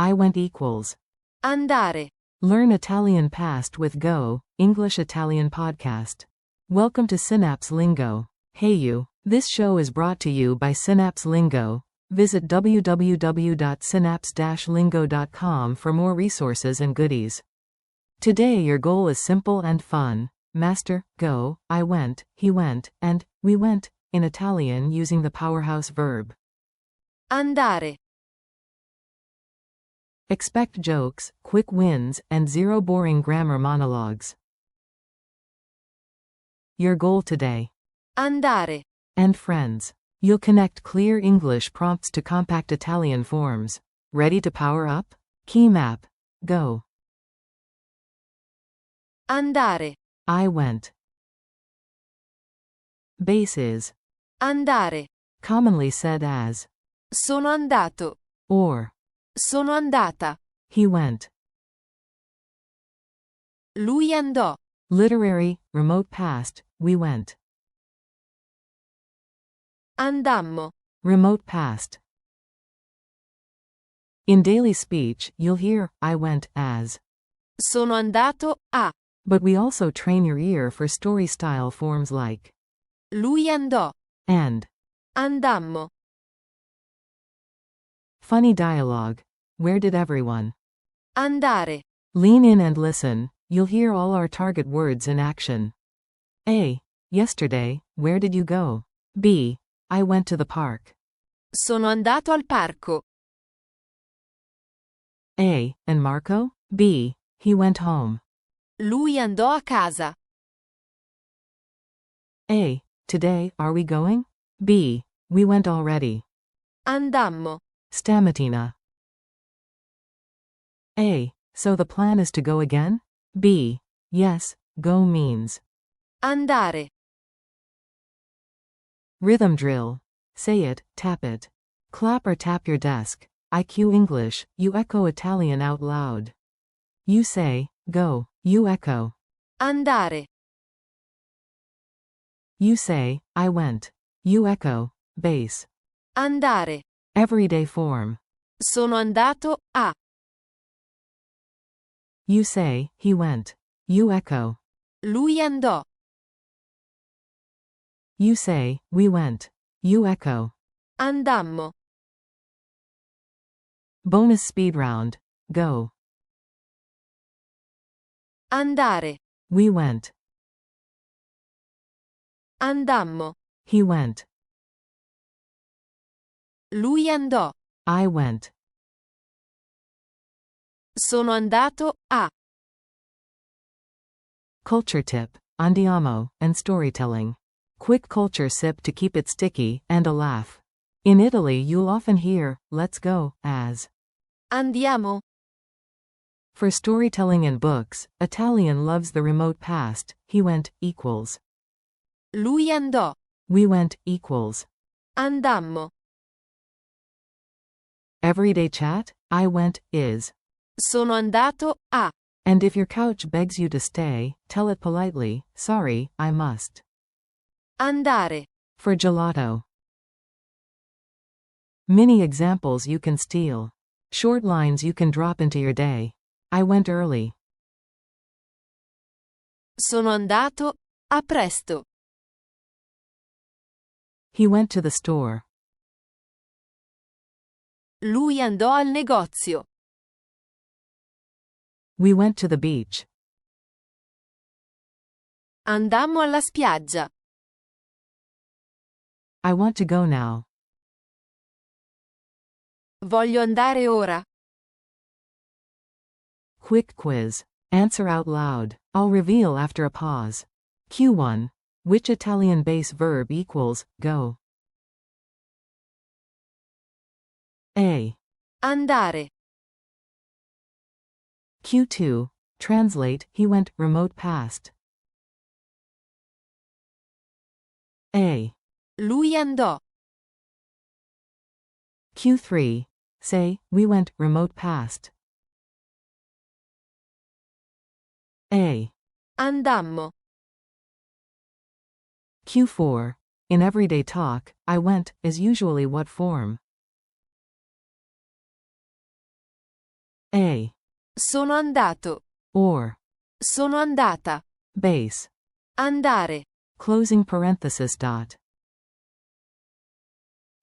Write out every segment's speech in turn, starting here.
I went equals. andare, Learn Italian past with Go, English Italian podcast. Welcome to Synapse Lingo. Hey you. This show is brought to you by Synapse Lingo. Visit www.synapse-lingo.com for more resources and goodies. Today your goal is simple and fun. Master, go, I went, he went, and we went, in Italian using the powerhouse verb. andare, Expect jokes, quick wins, and zero boring grammar monologues. Your goal today. andare, And friends. You'll connect clear English prompts to compact Italian forms. Ready to power up? Key map. Go. andare, I went. Base is. andare, Commonly said as. sono andato, Or. sono andata, He went. lui andò, Literary, remote past, we went. andammo, Remote past. In daily speech, you'll hear, I went, as. sono andato a, But we also train your ear for story-style forms like. lui andò, And. andammo, Funny dialogue. Where did everyone? andare, Lean in and listen, you'll hear all our target words in action. A. Yesterday, where did you go? B. I went to the park. sono andato al parco, A. And Marco? B. He went home. lui andò a casa, A. Today, are we going? B. We went already. andammo, Stamattina. A. So the plan is to go again? B. Yes, go means. andare, Rhythm drill. Say it, tap it. Clap or tap your desk. IQ English, you echo Italian out loud. You say, go, you echo. andare, You say, I went. You echo, bass. andare, Everyday form. sono andato a, You say, he went. You echo. lui andò, You say, we went. You echo. andammo, Bonus speed round. Go. andare, We went. andammo, He went. lui andò, I went. sono andato a, Culture tip. Andiamo, and storytelling. Quick culture sip to keep it sticky, and a laugh. In Italy you'll often hear, let's go, as. andiamo, For storytelling in books, Italian loves the remote past, he went, equals. lui andò, We went, equals. andammo, Everyday chat, I went, is. sono andato a, And if your couch begs you to stay, tell it politely, sorry, I must. andare, For gelato. Mini examples you can steal. Short lines you can drop into your day. I went early. sono andato a presto, He went to the store. lui andò al negozio, We went to the beach. andammo alla spiaggia, I want to go now. voglio andare ora, Quick quiz. Answer out loud. I'll reveal after a pause. Q1. Which Italian base verb equals go? A. andare, Q2. Translate, he went remote past. A. lui andò, Q3. Say, we went remote past. A. andammo, Q4. In everyday talk, I went is usually what form? A. Sono andato. Or. Sono andata. Base. Andare. Closing parenthesis dot.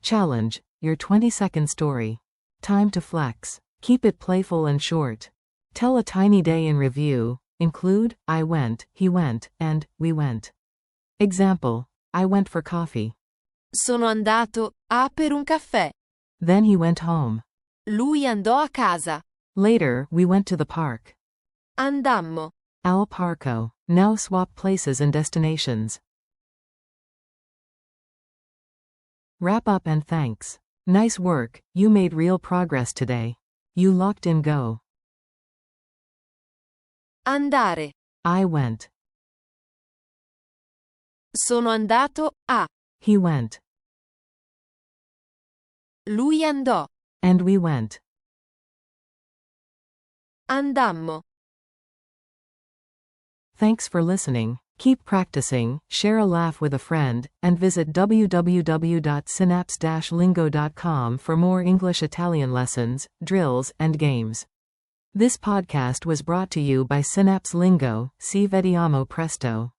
Challenge, your 20-second story. Time to flex. Keep it playful and short. Tell a tiny day in review. Include, I went, he went, and we went. Example, I went for coffee. Sono andato a per un caffè. Then he went home. Lui andò a casa. Later, we went to the park. Andammo. Al parco. Now swap places and destinations. Wrap up and thanks. Nice work, you made real progress today. You locked in go. Andare. I went. Sono andato a. He went. Lui andò. And we went. Andammo. Thanks for listening. Keep practicing, share a laugh with a friend, and visit www.synapse-lingo.com for more English-Italian lessons, drills, and games. This podcast was brought to you by Synapse Lingo. Ci vediamo presto.